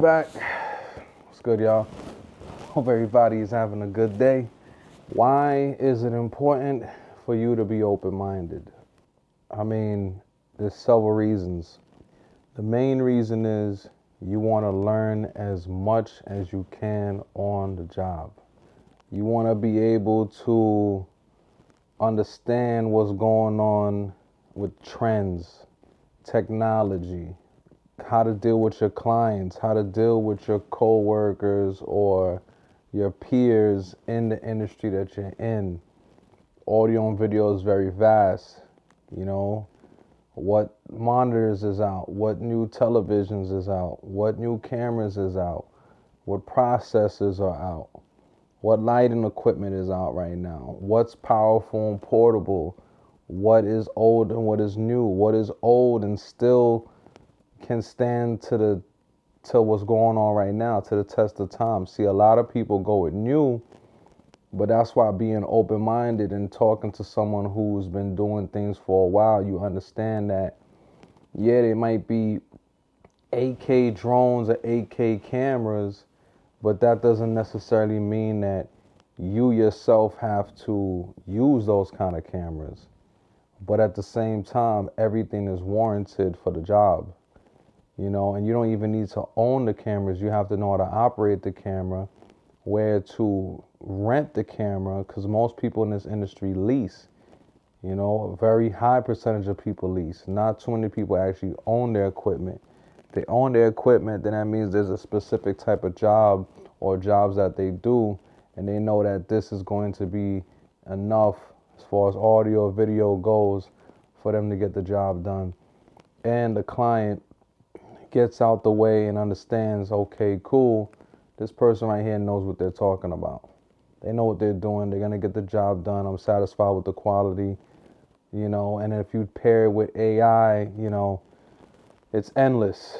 back. What's good, y'all? Hope everybody is having a good day. Why is it important for you to be open-minded? I mean, there's several reasons. The main reason is you want to learn as much as you can on the job. You want to be able to understand what's going on with trends, technology, how to deal with your clients, how to deal with your co-workers or your peers in the industry that you're in. Audio and video is very vast. You know, what monitors is out, what new televisions is out, what new cameras is out, what processors are out, what lighting equipment is out right now, what's powerful and portable, what is old and what is new, what is old and still can stand to what's going on right now, to the test of time. See, a lot of people go with new, but that's why being open-minded and talking to someone who's been doing things for a while, you understand that, yeah, they might be 8K drones or 8K cameras, but that doesn't necessarily mean that you yourself have to use those kind of cameras. But at the same time, everything is warranted for the job. You know, and you don't even need to own the cameras. You have to know how to operate the camera, where to rent the camera, because most people in this industry lease. You know, a very high percentage of people lease. Not too many people actually own their equipment. If they own their equipment, then that means there's a specific type of job or jobs that they do, and they know that this is going to be enough as far as audio or video goes for them to get the job done. And the client gets out the way and understands, okay, cool, this person right here knows what they're talking about. They know what they're doing. They're going to get the job done. I'm satisfied with the quality, you know. And if you pair it with AI, you know, it's endless,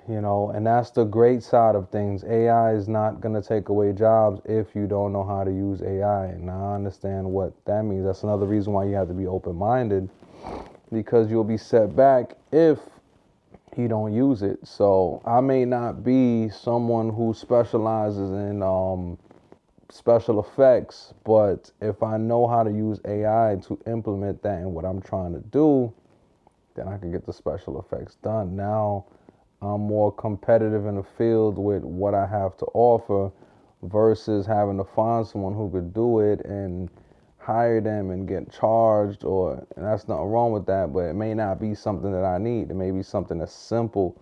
you know. And that's the great side of things. AI is not going to take away jobs if you don't know how to use AI. And I understand what that means. That's another reason why you have to be open-minded, because you'll be set back if you don't use it. So I may not be someone who specializes in special effects, but if I know how to use AI to implement that in what I'm trying to do, then I can get the special effects done. Now I'm more competitive in the field with what I have to offer versus having to find someone who could do it and hire them and get charged, and that's nothing wrong with that, but it may not be something that I need. It may be something that's simple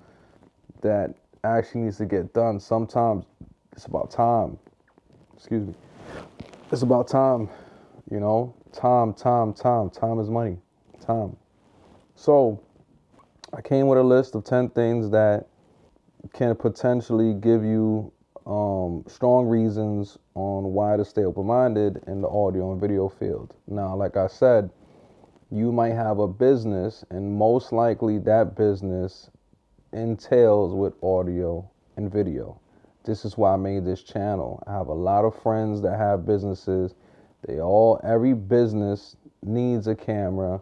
that actually needs to get done. Sometimes it's about time. Excuse me. It's about time, you know? Time. Time is money. Time. So I came with a list of 10 things that can potentially give you strong reasons on why to stay open-minded in the audio and video field. Now, like I said, you might have a business, and most likely that business entails with audio and video. This is why I made this channel. I have a lot of friends that have businesses. Every business needs a camera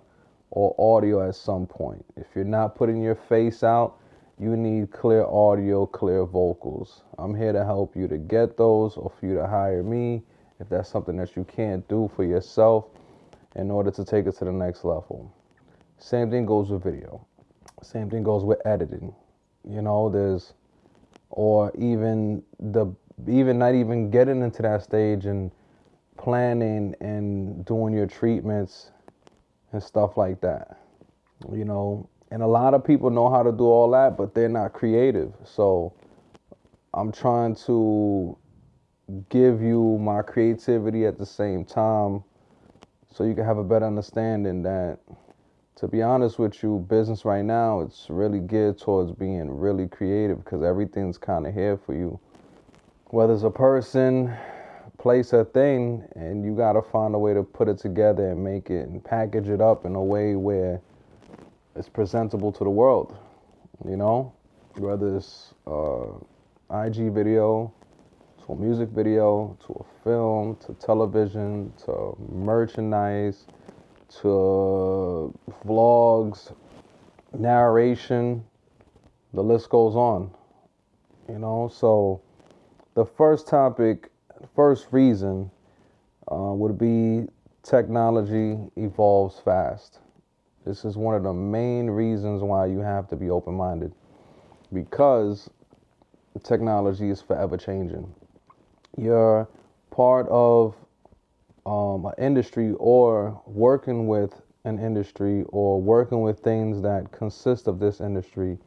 or audio at some point. If you're not putting your face out, you need clear audio, clear vocals. I'm here to help you to get those, or for you to hire me if that's something that you can't do for yourself in order to take it to the next level. Same thing goes with video. Same thing goes with editing. You know, or even not even getting into that stage and planning and doing your treatments and stuff like that. You know, and a lot of people know how to do all that, but they're not creative. So I'm trying to give you my creativity at the same time so you can have a better understanding that, to be honest with you, business right now, it's really geared towards being really creative, because everything's kind of here for you. Whether it's a person, place, or thing, and you got to find a way to put it together and make it and package it up in a way where it's presentable to the world, you know? Whether it's IG video, to a music video, to a film, to television, to merchandise, to vlogs, narration, the list goes on. So the first topic, first reason would be technology evolves fast. This is one of the main reasons why you have to be open minded because technology is forever changing. You're part of an industry or working with an industry or working with things that consist of this industry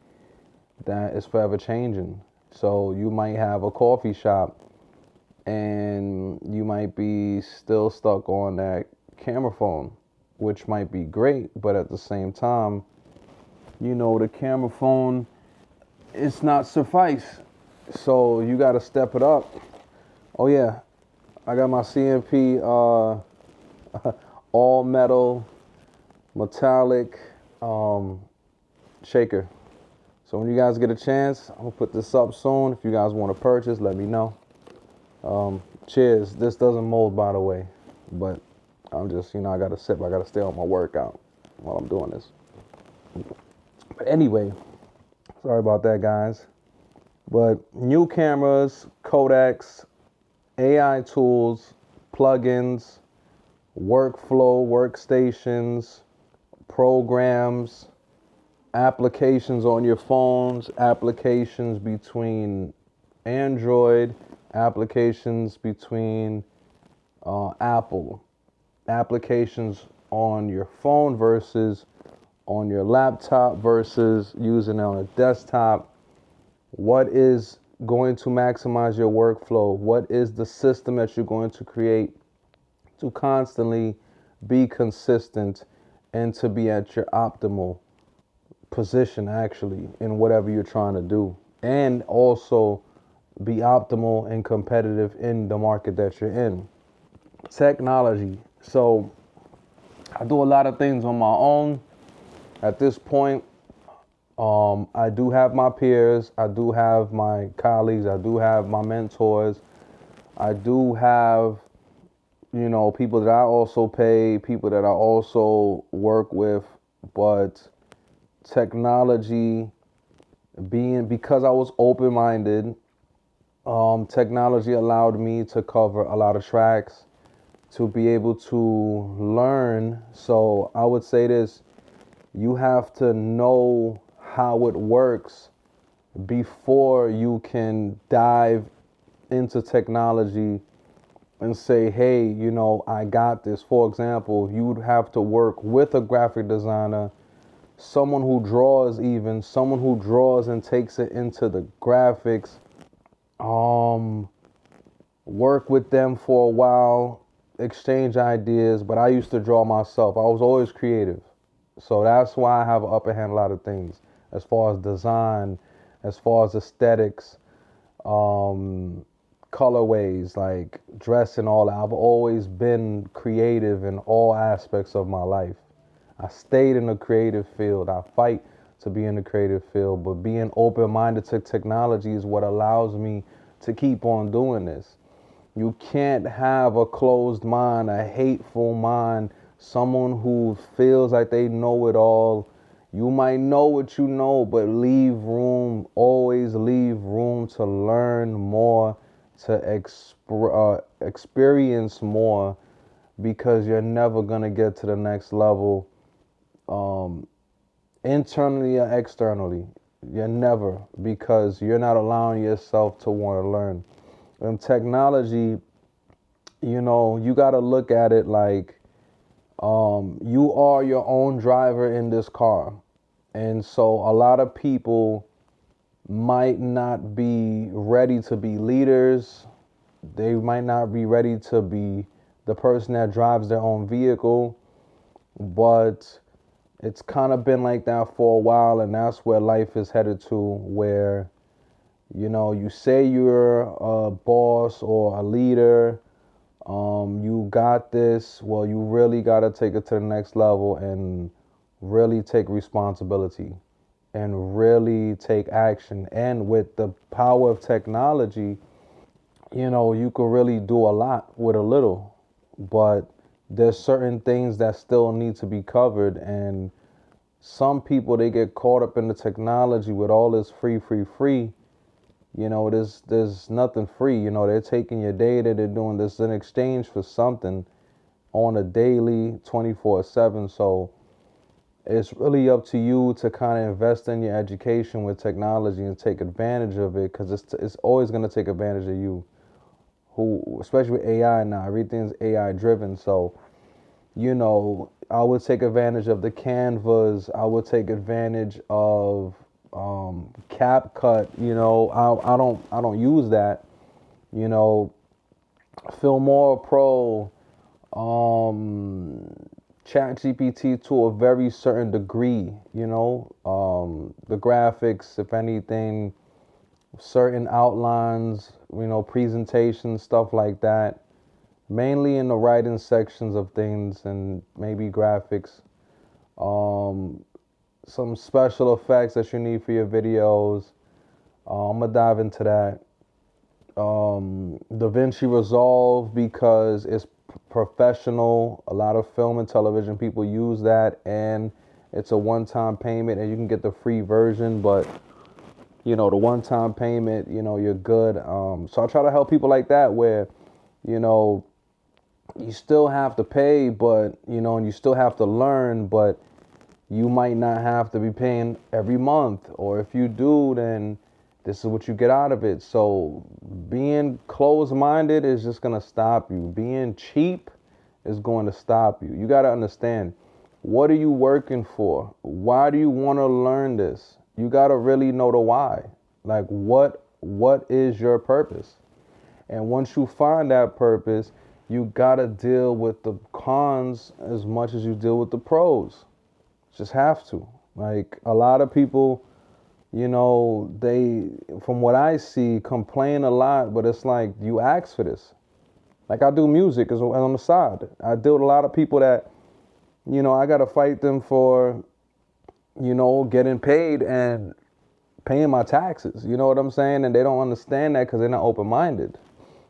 that is forever changing. So you might have a coffee shop and you might be still stuck on that camera phone, which might be great, but at the same time, the camera phone it's not suffice. So you got to step it up. Oh yeah, I got my CMP all metal metallic shaker. So when you guys get a chance, I'm gonna put this up soon. If you guys want to purchase, let me know. Cheers. This doesn't mold, by the way, but I'm just, I gotta sip. I gotta stay on my workout while I'm doing this. But anyway, sorry about that, guys. But new cameras, Kodaks, AI tools, plugins, workflow, workstations, programs, applications on your phones, applications between Android, applications between Apple, applications on your phone versus on your laptop versus using it on a desktop. What is going to maximize your workflow? What is the system that you're going to create to constantly be consistent and to be at your optimal position actually in whatever you're trying to do, and also be optimal and competitive in the market that you're in? Technology. So I do a lot of things on my own at this point. I do have my peers, I do have my colleagues, I do have my mentors, I do have people that I also pay, people that I also work with. But technology, because I was open minded, technology allowed me to cover a lot of tracks, to be able to learn. So I would say this: you have to know how it works before you can dive into technology and say, hey, I got this. For example, you would have to work with a graphic designer, someone who draws, even someone who draws and takes it into the graphics. Work with them for a while, exchange ideas. But I used to draw myself. I was always creative. So that's why I have an upper hand a lot of things as far as design, as far as aesthetics, colorways, like dress and all that. I've always been creative in all aspects of my life. I stayed in the creative field. I fight to be in the creative field, but being open-minded to technology is what allows me to keep on doing this. You can't have a closed mind, a hateful mind, someone who feels like they know it all. You might know what you know, but leave room, always leave room to learn more, to experience more, because you're never going to get to the next level internally or externally. You're never, because you're not allowing yourself to want to learn. And technology, you got to look at it like you are your own driver in this car. And so a lot of people might not be ready to be leaders. They might not be ready to be the person that drives their own vehicle, but it's kind of been like that for a while, and that's where life is headed to, where you say you're a boss or a leader, you got this. Well, you really got to take it to the next level and really take responsibility and really take action. And with the power of technology, you could really do a lot with a little, but there's certain things that still need to be covered. And some people, they get caught up in the technology with all this free, free, free. There's nothing free. They're taking your data, they're doing this in exchange for something on a daily 24/7. So it's really up to you to kind of invest in your education with technology and take advantage of it, because it's always going to take advantage of you. Especially with AI now, everything's AI driven. So I would take advantage of the Canvas. I would take advantage of CapCut. I don't use that. You know, Filmora Pro, um, ChatGPT to a very certain degree. The graphics, if anything, certain outlines, presentations, stuff like that. Mainly in the writing sections of things and maybe graphics. Um, some special effects that you need for your videos. I'm gonna dive into that. DaVinci Resolve, because it's professional. A lot of film and television people use that, and it's a one-time payment, and you can get the free version, but the one-time payment, you're good. So I try to help people like that, where you know you still have to pay, but and you still have to learn, but you might not have to be paying every month, or if you do, then this is what you get out of it. So being closed-minded is just going to stop you. Being cheap is going to stop you. You got to understand, what are you working for? Why do you want to learn this? You got to really know the why. Like, what is your purpose? And once you find that purpose, you got to deal with the cons as much as you deal with the pros. Just have to. Like, a lot of people, they, from what I see, complain a lot, but it's like, you ask for this. Like, I do music as on the side. I deal with a lot of people that, I got to fight them for, getting paid and paying my taxes. You know what I'm saying? And they don't understand that because they're not open-minded.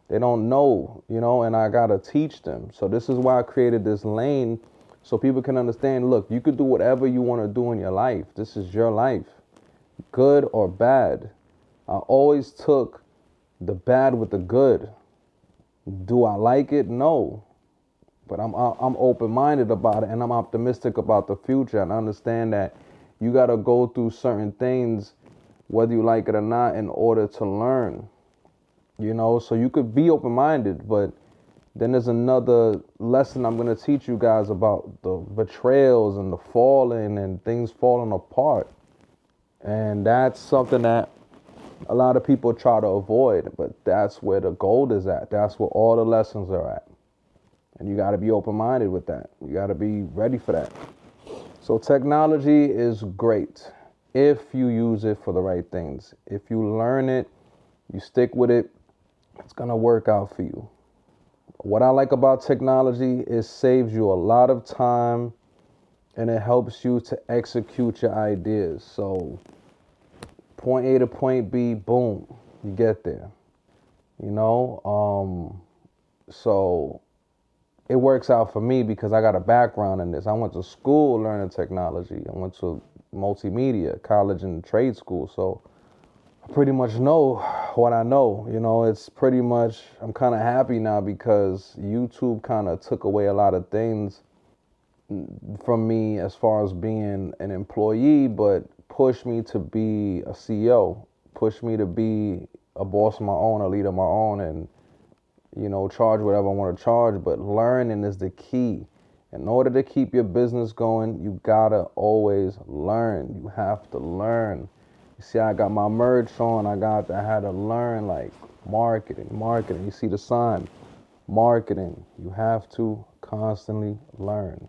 They don't know, and I got to teach them. So this is why I created this lane, so people can understand, look, you could do whatever you want to do in your life. This is your life, good or bad. I always took the bad with the good. Do I like it? No. But I'm open-minded about it, and I'm optimistic about the future, and I understand that you got to go through certain things, whether you like it or not, in order to learn. So you could be open-minded, but then there's another lesson I'm going to teach you guys about the betrayals and the falling and things falling apart. And that's something that a lot of people try to avoid, but that's where the gold is at. That's where all the lessons are at. And you got to be open-minded with that. You got to be ready for that. So technology is great if you use it for the right things. If you learn it, you stick with it, it's going to work out for you. What I like about technology is saves you a lot of time, and it helps you to execute your ideas. So point A to point B, boom, you get there. So it works out for me because I got a background in this. I went to school learning technology. I went to multimedia, college and trade school. So I pretty much know what I know. It's pretty much, I'm kind of happy now because YouTube kind of took away a lot of things from me as far as being an employee, but pushed me to be a CEO, pushed me to be a boss of my own, a leader of my own, and charge whatever I want to charge. But learning is the key. In order to keep your business going, you gotta always learn. You have to learn. You see, I got my merch on. I had to learn, like, marketing. You see the sign, marketing. You have to constantly learn.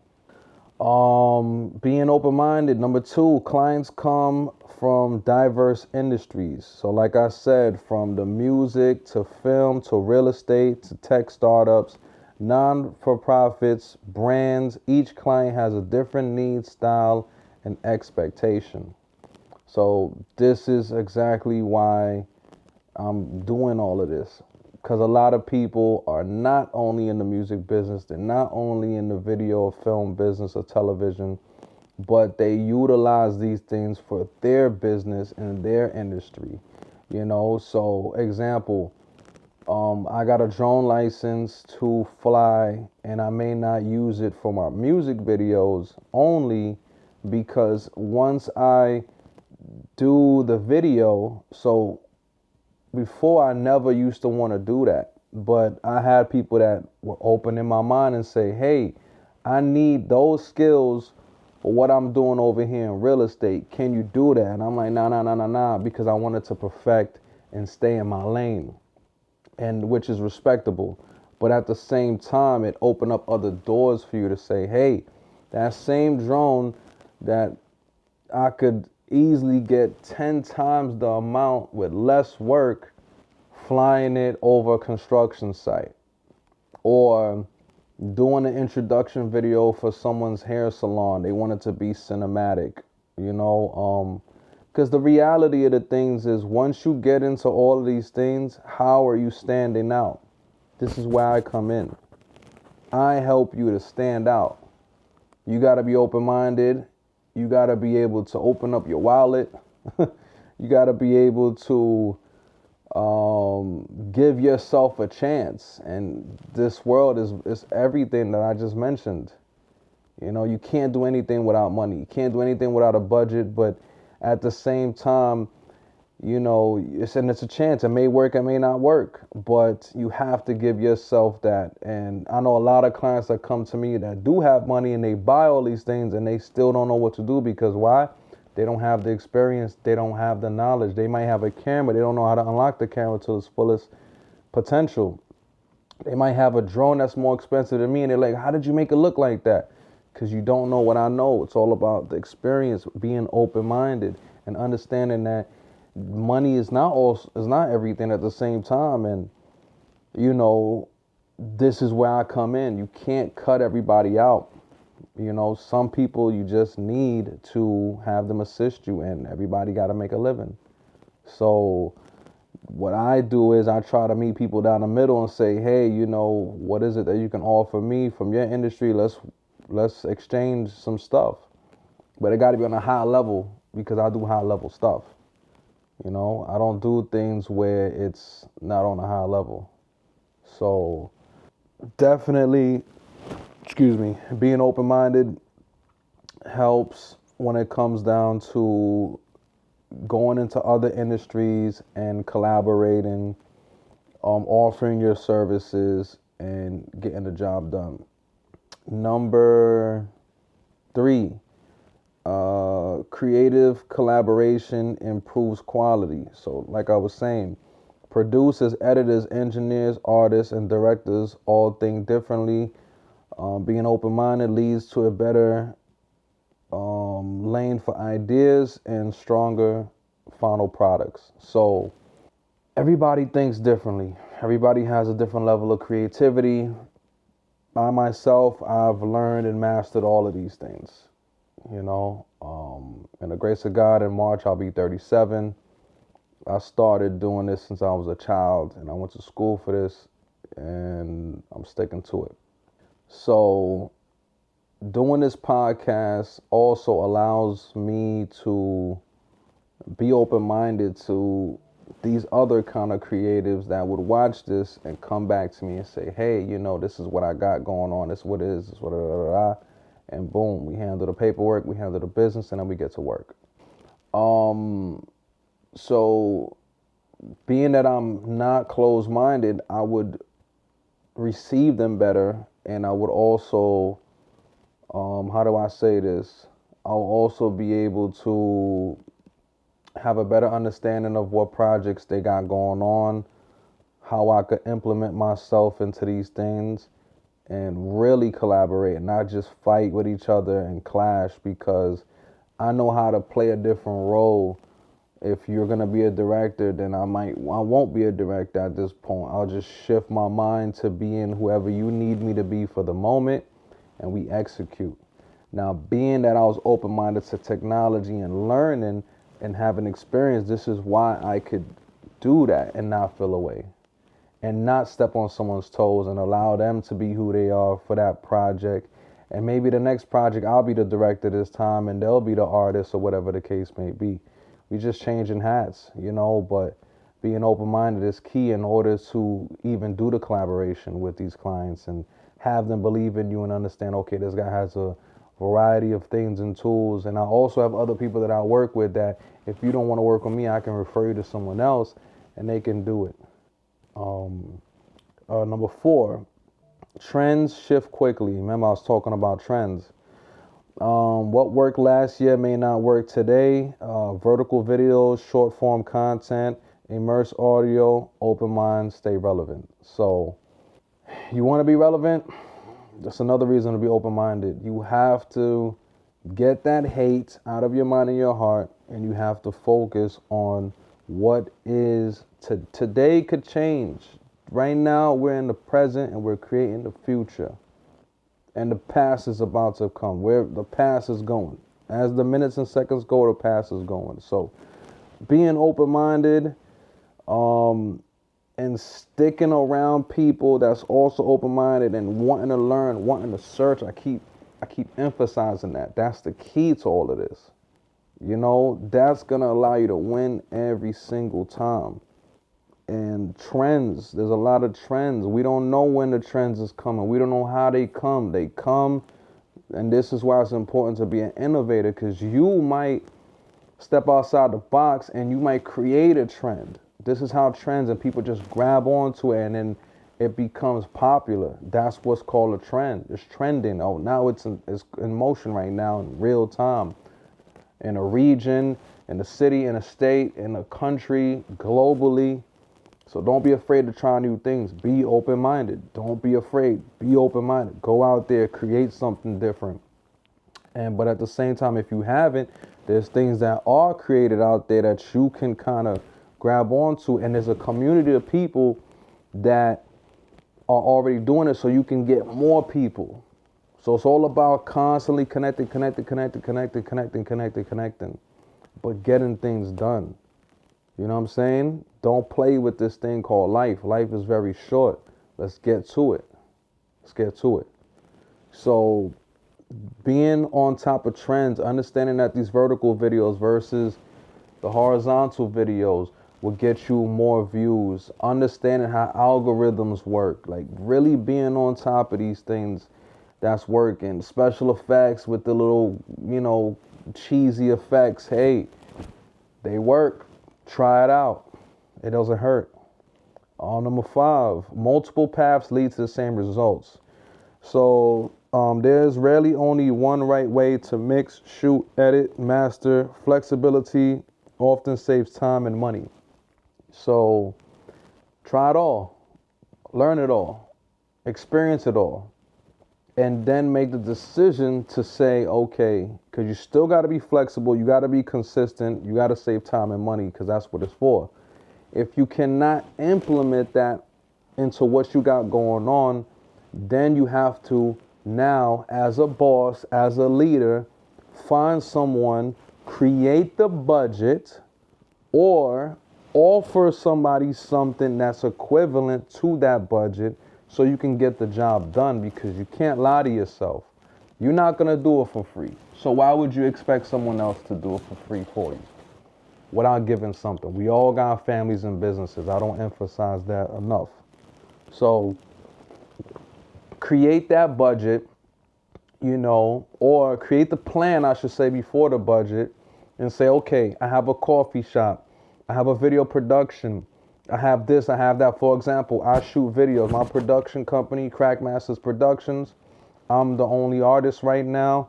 Being open-minded. Number two, clients come from diverse industries. So like I said, from the music to film to real estate to tech startups, non-for-profits, brands, each client has a different need, style, and expectation. So this is exactly why I'm doing all of this. Because a lot of people are not only in the music business, they're not only in the video or film business or television, but they utilize these things for their business and their industry. So example, I got a drone license to fly, and I may not use it for my music videos only because once I do the video, so before I never used to want to do that, but I had people that were open in my mind and say, hey, I need those skills for what I'm doing over here in real estate. Can you do that? And I'm like, nah, nah, nah, nah, nah, because I wanted to perfect and stay in my lane, and which is respectable. But at the same time, it opened up other doors for you to say, hey, that same drone that I could easily get 10 times the amount with less work flying it over a construction site, or doing an introduction video for someone's hair salon. They want it to be cinematic, because the reality of the things is once you get into all of these things, how are you standing out? This is where I come in. I help you to stand out. You got to be open-minded. You got to be able to open up your wallet. You got to be able to give yourself a chance. And this world is everything that I just mentioned. You can't do anything without money. You can't do anything without a budget. But at the same time, it's a chance. It may work, it may not work, but you have to give yourself that. And I know a lot of clients that come to me that do have money and they buy all these things and they still don't know what to do because why? They don't have the experience, they don't have the knowledge. They might have a camera, they don't know how to unlock the camera to its fullest potential. They might have a drone that's more expensive than me and they're like, how did you make it look like that? Because you don't know what I know. It's all about the experience, being open-minded and understanding that money is not everything at the same time. And this is where I come in. You can't cut everybody out. Some people you just need to have them assist you, and everybody got to make a living. So what I do is I try to meet people down the middle and say, hey, what is it that you can offer me from your industry? Let's exchange some stuff. But it got to be on a high level because I do high level stuff. I don't do things where it's not on a high level. So definitely, being open-minded helps when it comes down to going into other industries and collaborating, offering your services and getting the job done. Number 3, creative collaboration improves quality. So like I was saying, producers, editors, engineers, artists, and directors all think differently. Being open-minded leads to a better lane for ideas and stronger final products. So everybody thinks differently. Everybody has a different level of creativity. By myself, I've learned and mastered all of these things. In the grace of God, in March, I'll be 37. I started doing this since I was a child, and I went to school for this, and I'm sticking to it. So doing this podcast also allows me to be open-minded to these other kind of creatives that would watch this and come back to me and say, hey, this is what I got going on. This is what it is. This is what and boom, we handle the paperwork, we handle the business, and then we get to work. So being that I'm not closed-minded, I would receive them better, and I would also, how do I say this? I'll also be able to have a better understanding of what projects they got going on, how I could implement myself into these things, and really collaborate and not just fight with each other and clash, because I know how to play a different role. If you're gonna be a director, then I won't be a director at this point. I'll just shift my mind to being whoever you need me to be for the moment, and we execute. Now, being that I was open-minded to technology and learning and having experience, this is why I could do that and not feel away and not step on someone's toes and allow them to be who they are for that project. And maybe the next project, I'll be the director this time and they'll be the artist or whatever the case may be. We just changing hats, but being open-minded is key in order to even do the collaboration with these clients and have them believe in you and understand, okay, this guy has a variety of things and tools. And I also have other people that I work with that if you don't want to work with me, I can refer you to someone else and they can do it. Number 4, trends shift quickly. Remember, I was talking about trends. What worked last year may not work today. Vertical videos, short form content, immerse audio, open mind, stay relevant. So, you want to be relevant? That's another reason to be open minded. You have to get that hate out of your mind and your heart, and you have to focus on what is today could change. Right now, we're in the present and we're creating the future. And the past is about to come. Where the past is going. As the minutes and seconds go, the past is going. So being open-minded, and sticking around people that's also open-minded and wanting to learn, wanting to search. I keep emphasizing that. That's the key to all of this. You know, that's gonna allow you to win every single time. And trends, there's a lot of trends. We don't know when the trends is coming. We don't know how they come. They come, and this is why it's important to be an innovator, because you might step outside the box and you might create a trend. This is how trends and people just grab onto it and then it becomes popular. That's what's called a trend. It's trending. Oh, now it's in motion right now in real time. In a region, in a city, in a state, in a country, globally. So don't be afraid to try new things. Be open-minded. Don't be afraid. Be open-minded. Go out there, create something different. But at the same time, if you haven't, there's things that are created out there that you can kind of grab onto, and there's a community of people that are already doing it, so you can get more people. So it's all about constantly connecting, but getting things done. You know what I'm saying? Don't play with this thing called life. Life is very short. Let's get to it. So being on top of trends, understanding that these vertical videos versus the horizontal videos will get you more views, understanding how algorithms work, like really being on top of these things that's working. Special effects with the little, cheesy effects. Hey, they work. Try it out. It doesn't hurt. Number 5, multiple paths lead to the same results. So there's rarely only one right way to mix, shoot, edit, master. Flexibility often saves time and money. So try it all, learn it all, experience it all, and then make the decision to say, okay, because you still got to be flexible, you got to be consistent, you got to save time and money, because that's what it's for. If you cannot implement that into what you got going on, then you have to now, as a boss, as a leader, find someone, create the budget, or offer somebody something that's equivalent to that budget so you can get the job done, because you can't lie to yourself. You're not going to do it for free. So why would you expect someone else to do it for free for you without giving something? We all got families and businesses. I don't emphasize that enough. So create that budget, or create the plan, I should say, before the budget, and say, okay, I have a coffee shop, I have a video production, I have this, I have that. For example, I shoot videos. My production company, Crack Masters Productions, I'm the only artist right now,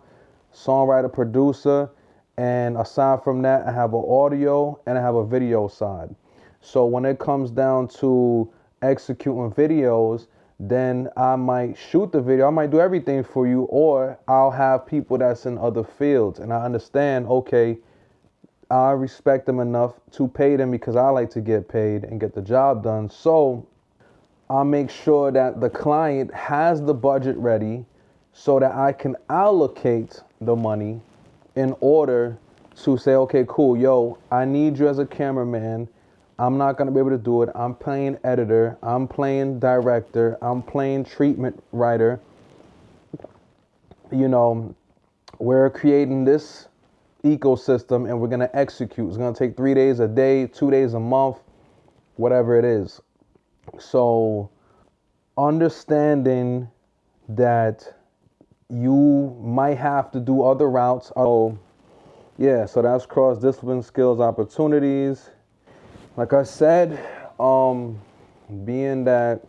songwriter, producer, and aside from that, I have an audio and I have a video side. So when it comes down to executing videos, then I might shoot the video, I might do everything for you, or I'll have people that's in other fields, and I understand, okay, I respect them enough to pay them because I like to get paid and get the job done. So I'll make sure that the client has the budget ready so that I can allocate the money in order to say, okay, cool, yo, I need you as a cameraman. I'm not going to be able to do it. I'm playing editor. I'm playing director. I'm playing treatment writer. We're creating this ecosystem and we're going to execute. It's going to take 3 days a day, 2 days a month. whatever it is. So understanding that you might have to do other routes. Oh, yeah, so that's cross discipline skills opportunities. Like I said, being that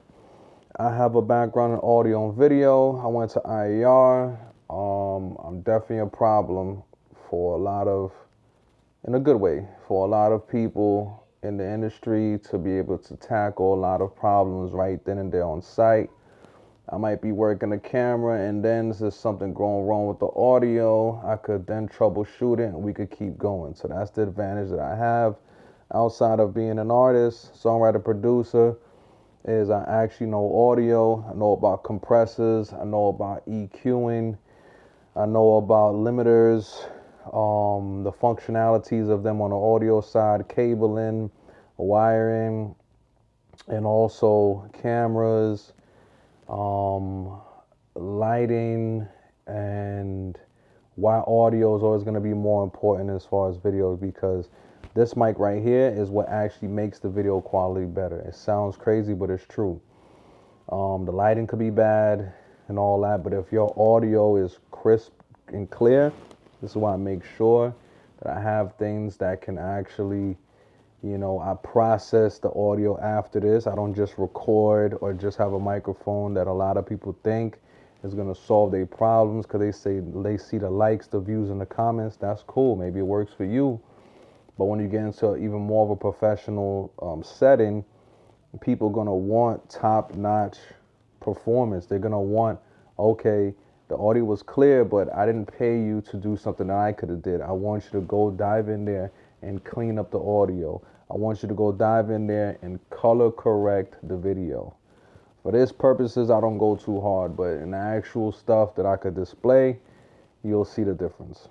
I have a background in audio and video, I went to IER. I'm definitely a problem for a lot of, in a good way, for a lot of people in the industry to be able to tackle a lot of problems right then and there on site. I might be working the camera and then there's something going wrong with the audio. I could then troubleshoot it and we could keep going. So that's the advantage that I have outside of being an artist, songwriter, producer, is I actually know audio. I know about compressors. I know about EQing. I know about limiters, the functionalities of them on the audio side, cabling, wiring, and also cameras, um, lighting, and why audio is always going to be more important as far as videos, because this mic right here is what actually makes the video quality better. It sounds crazy, but it's true. The lighting could be bad and all that, but if your audio is crisp and clear, this is why I make sure that I have things that can actually, I process the audio after this. I don't just record or just have a microphone that a lot of people think is going to solve their problems because they see the likes, the views, and the comments. That's cool. Maybe it works for you. But when you get into even more of a professional setting, people are going to want top-notch performance. They're going to want, okay, the audio was clear, but I didn't pay you to do something that I could have did. I want you to go dive in there and clean up the audio. I want you to go dive in there and color correct the video. For this purposes, I don't go too hard, but in the actual stuff that I could display, you'll see the difference.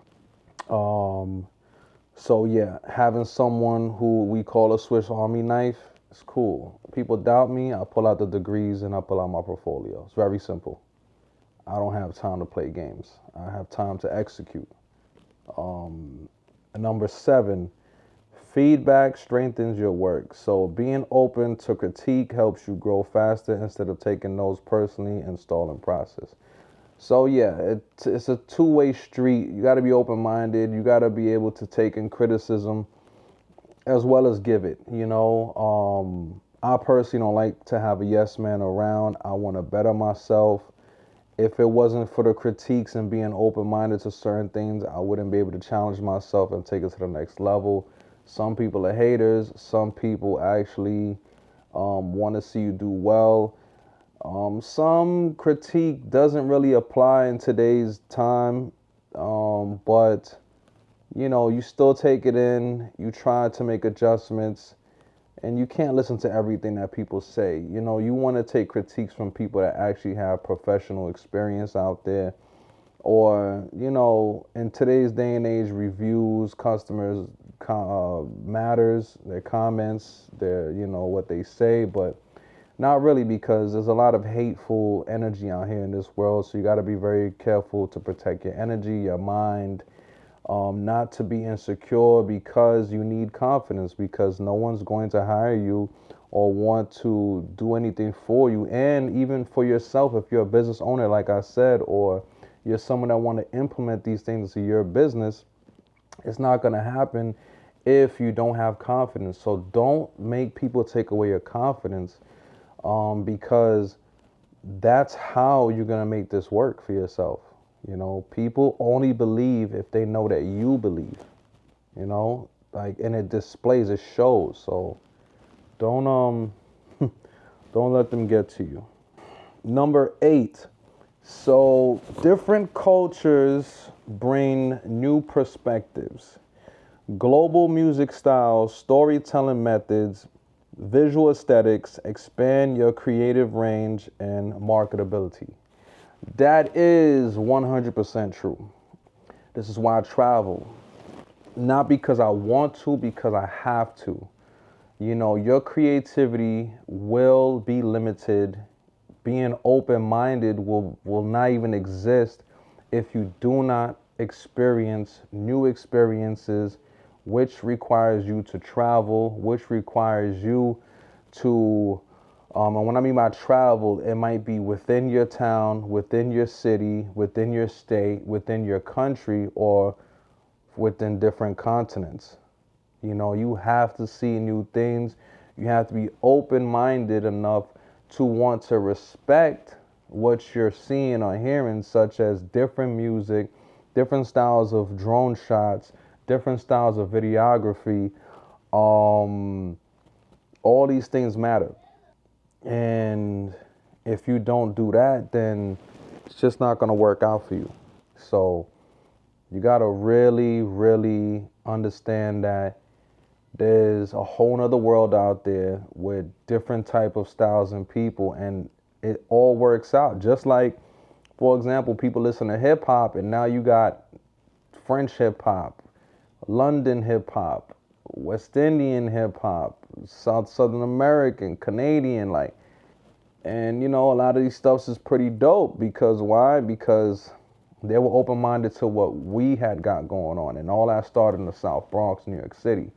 So yeah, having someone who we call a Swiss Army knife is cool. People doubt me, I pull out the degrees and I pull out my portfolio. It's very simple. I don't have time to play games. I have time to execute. Number 7, feedback strengthens your work. So being open to critique helps you grow faster instead of taking those personally and stalling process. So yeah, it's a two-way street. You got to be open-minded. You got to be able to take in criticism as well as give it. I personally don't like to have a yes man around. I want to better myself. If it wasn't for the critiques and being open-minded to certain things, I wouldn't be able to challenge myself and take it to the next level. Some people are haters. Some people actually want to see you do well. Some critique doesn't really apply in today's time, but you still take it in, you try to make adjustments, and you can't listen to everything that people say. You want to take critiques from people that actually have professional experience out there, or, in today's day and age, reviews, customers matters, their comments, what they say, but not really, because there's a lot of hateful energy out here in this world. So you got to be very careful to protect your energy, your mind, not to be insecure, because you need confidence, because no one's going to hire you or want to do anything for you. And even for yourself, if you're a business owner, like I said, or you're someone that want to implement these things into your business, it's not going to happen if you don't have confidence. So don't make people take away your confidence, because that's how you're going to make this work for yourself. People only believe if they know that you believe, and it displays, it shows. So don't don't let them get to you. Number 8. So different cultures bring new perspectives, global music styles, storytelling methods, visual aesthetics expand your creative range and marketability. That is 100% true. This is why I travel. Not because I want to, because I have to. Your creativity will be limited. Being open-minded will not even exist if you do not experience new experiences, which requires you to travel, which requires you to, and when I mean by travel, it might be within your town, within your city, within your state, within your country, or within different continents. You know, you have to see new things. You have to be open-minded enough to want to respect what you're seeing or hearing, such as different music, different styles of drone shots, different styles of videography. Um, all these things matter. And if you don't do that, then it's just not going to work out for you. So you got to really, really understand that there's a whole nother world out there with different type of styles and people, and it all works out. Just like, for example, people listen to hip hop, and now you got French hip hop, London hip hop, West Indian hip hop, Southern American, Canadian, like, and you know, a lot of these stuffs is pretty dope because why? Because they were open minded to what we had got going on, and all that started in the South Bronx, New York City.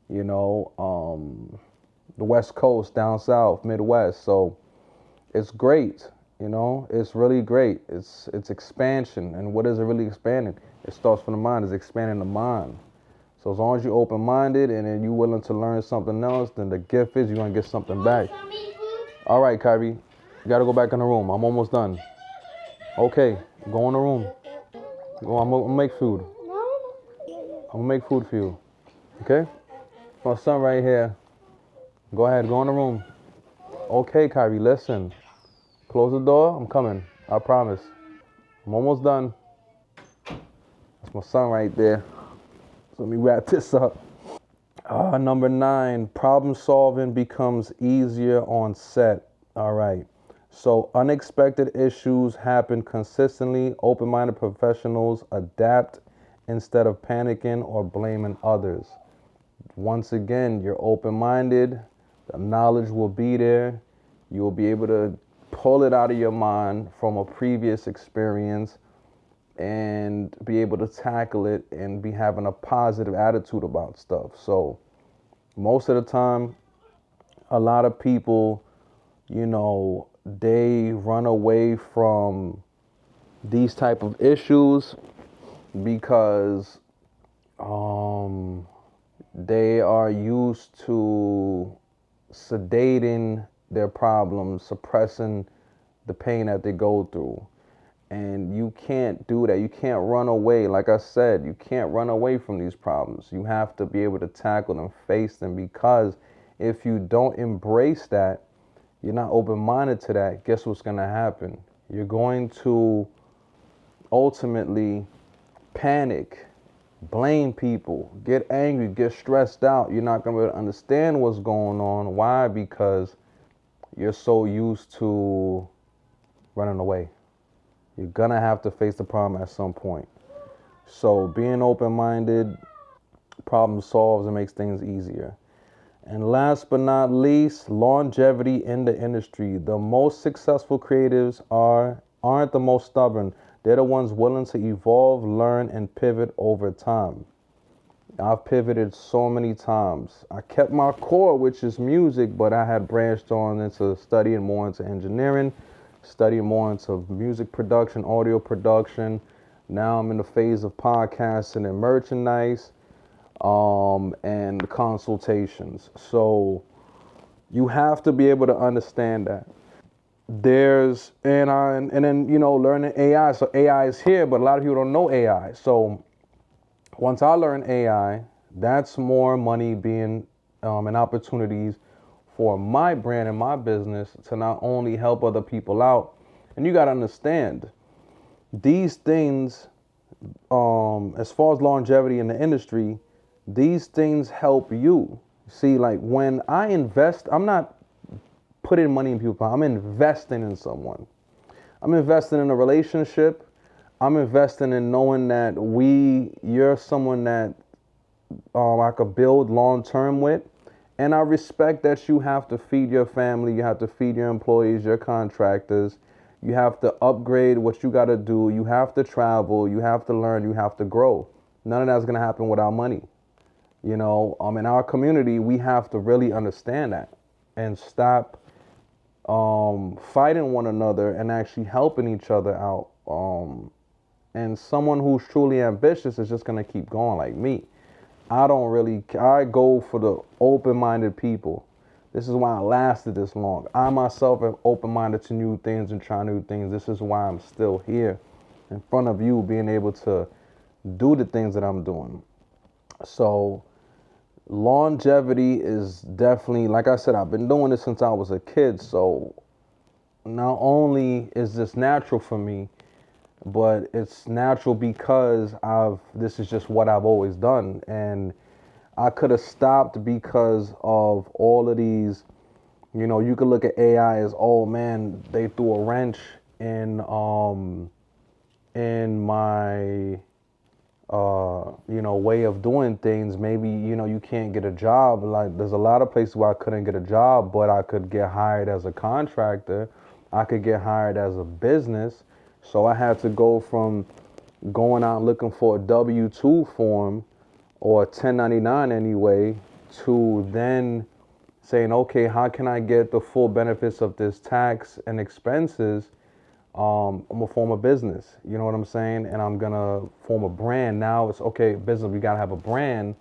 You know, the West Coast, down south, Midwest. So it's great. You know, it's really great. It's expansion, and what is it really expanding? It starts from the mind. It's expanding the mind. So as long as you're open-minded and then you're willing to learn something else, then the gift is you're gonna get something back. All right, Kyrie, you gotta go back in the room. I'm almost done. Okay, go in the room. Go. I'm gonna make food. I'm gonna make food for you. Okay? My son right here. Go ahead, go in the room. Okay, Kyrie, listen. Close the door. I'm coming. I promise. I'm almost done. That's my son right there. So let me wrap this up. Number 9, problem solving becomes easier on set. All right. So unexpected issues happen consistently. Open-minded professionals adapt instead of panicking or blaming others. Once again, you're open-minded. The knowledge will be there. You will be able to pull it out of your mind from a previous experience and be able to tackle it and be having a positive attitude about stuff. So most of the time, a lot of people, you know, they run away from these type of issues because they are used to sedating their problems, suppressing the pain that they go through. And you can't do that. You can't run away. Like I said, you can't run away from these problems. You have to be able to tackle them, face them, because if you don't embrace that, you're not open-minded to that, guess what's going to happen? You're going to ultimately panic, blame people, get angry, get stressed out. You're not going to be able to understand what's going on. Why? Because you're so used to running away. You're going to have to face the problem at some point. So being open-minded, problem solves and makes things easier. And last but not least, longevity in the industry. The most successful creatives aren't the most stubborn. They're the ones willing to evolve, learn, and pivot over time. I've pivoted so many times. I kept my core, which is music, but I had branched on into studying more into engineering, studying more into music production, audio production. Now I'm in the phase of podcasting and merchandise, and consultations. So you have to be able to understand that. And then you know, learning AI. So AI is here, but a lot of people don't know AI. So once I learn AI, that's more money being and opportunities for my brand and my business to not only help other people out. And you got to understand these things, as far as longevity in the industry, these things help you. See, like when I invest, I'm not putting money in people, I'm investing in someone. I'm investing in a relationship. I'm investing in knowing that you're someone that I could build long term with. And I respect that you have to feed your family, you have to feed your employees, your contractors, you have to upgrade what you got to do, you have to travel, you have to learn, you have to grow. None of that's going to happen without money. You know, in our community, we have to really understand that. and stop fighting one another and actually helping each other out. And someone who's truly ambitious is just gonna keep going like me. I go for the open-minded people. This is why I lasted this long. I myself am open-minded to new things and try new things. This is why I'm still here in front of you, being able to do the things that I'm doing. So longevity is definitely, like I said, I've been doing this since I was a kid. So not only is this natural for me, but it's natural because this is just what I've always done. And I could have stopped because of all of these, you could look at AI as, oh man, they threw a wrench in my way of doing things. Maybe, you can't get a job. Like, there's a lot of places where I couldn't get a job, but I could get hired as a contractor. I could get hired as a business. So I had to go from going out looking for a W-2 form or 1099 anyway, to then saying, okay, how can I get the full benefits of this tax and expenses? I'm gonna form a business, you know what I'm saying? And I'm gonna form a brand. Now it's okay, business, we gotta have a brand,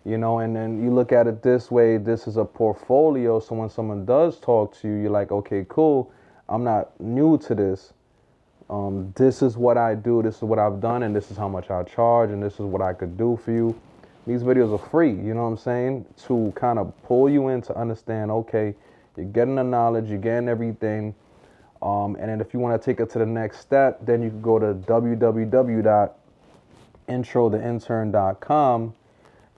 and then you look at it this way, this is a portfolio. So when someone does talk to you, you're like, okay, cool, I'm not new to this. This is what I do, this is what I've done, and this is how much I charge, and this is what I could do for you. These videos are free, you know what I'm saying? To kind of pull you in to understand, okay, you're getting the knowledge, you're getting everything. And then if you want to take it to the next step, then you can go to www.introtheintern.com,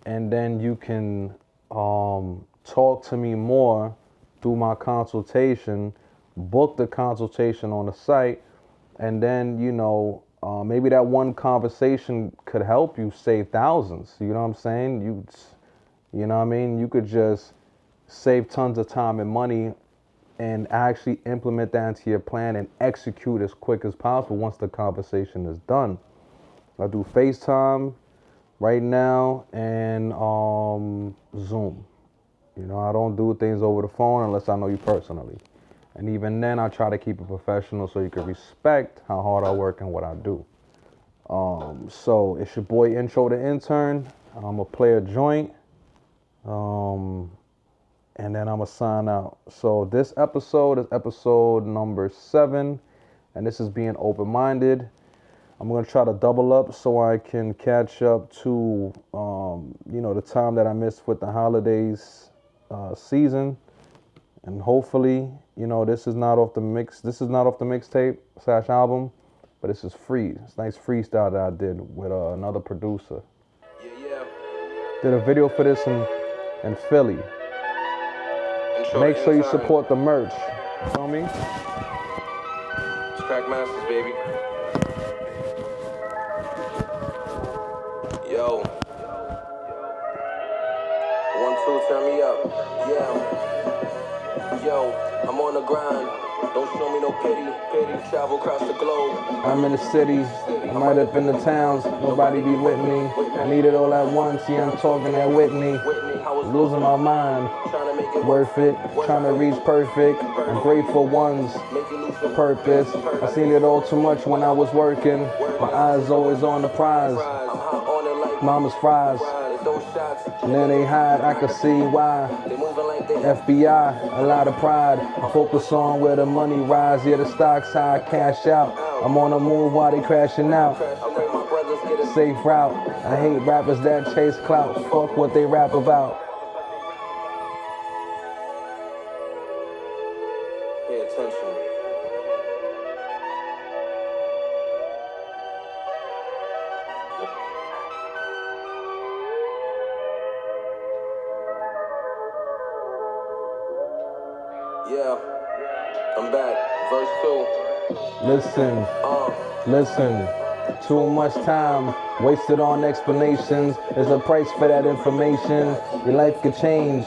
and then you can talk to me more through my consultation, book the consultation on the site, and then, maybe that one conversation could help you save thousands. You know what I'm saying? You know what I mean? You could just save tons of time and money and actually implement that into your plan and execute as quick as possible once the conversation is done. I do FaceTime right now and Zoom. I don't do things over the phone unless I know you personally. And even then, I try to keep it professional so you can respect how hard I work and what I do. So it's your boy Intro the Intern. I'm gonna play a joint, and then I'm gonna sign out. So this episode is episode number 7, and this is being open-minded. I'm gonna try to double up so I can catch up to, the time that I missed with the holidays season. And hopefully, this is not off the mixtape / album, but this is free. It's a nice freestyle that I did with another producer. Yeah. Did a video for this in Philly. Make sure you support the merch. You feel me? It's Crack Masters, baby. Yo. 1, 2, turn me up. Yeah. Yo, I'm on the grind. Don't show me no pity. Travel across the globe. I'm in the city. I'm right up in the towns. Nobody be with me. I need it all at once. Yeah, I'm talking at Whitney. Losing my mind. Worth it. Trying to reach perfect. I'm grateful ones. Purpose. I seen it all too much when I was working. My eyes always on the prize. Mama's fries. And then they hide. I can see why. FBI, a lot of pride. I focus on where the money rise. Yeah, the stocks high, cash out. I'm on the move while they crashing out. Safe route. I hate rappers that chase clout. Fuck what they rap about. Pay attention. Yeah, I'm back. Verse 2. Listen. Too much time wasted on explanations. There's a price for that information. Your life could change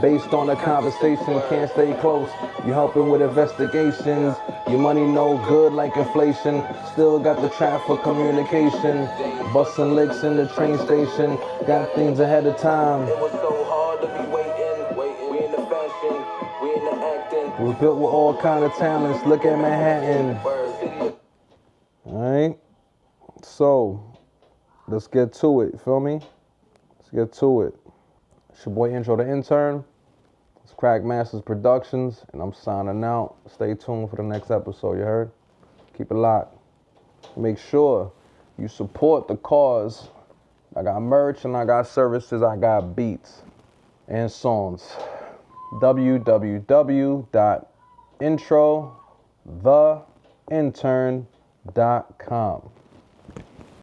based on a conversation. Can't stay close. You helping with investigations. Your money no good like inflation. Still got the trap for communication. Busting licks in the train station. Got things ahead of time. It was so hard to be waiting. We in the fashion. We're built with all kind of talents. Look at Manhattan. Alright? So, let's get to it. Feel me? Let's get to it. It's your boy Intro the Intern. It's Crack Masters Productions. And I'm signing out. Stay tuned for the next episode, you heard? Keep it locked. Make sure you support the cause. I got merch and I got services. I got beats and songs. www.introtheintern.com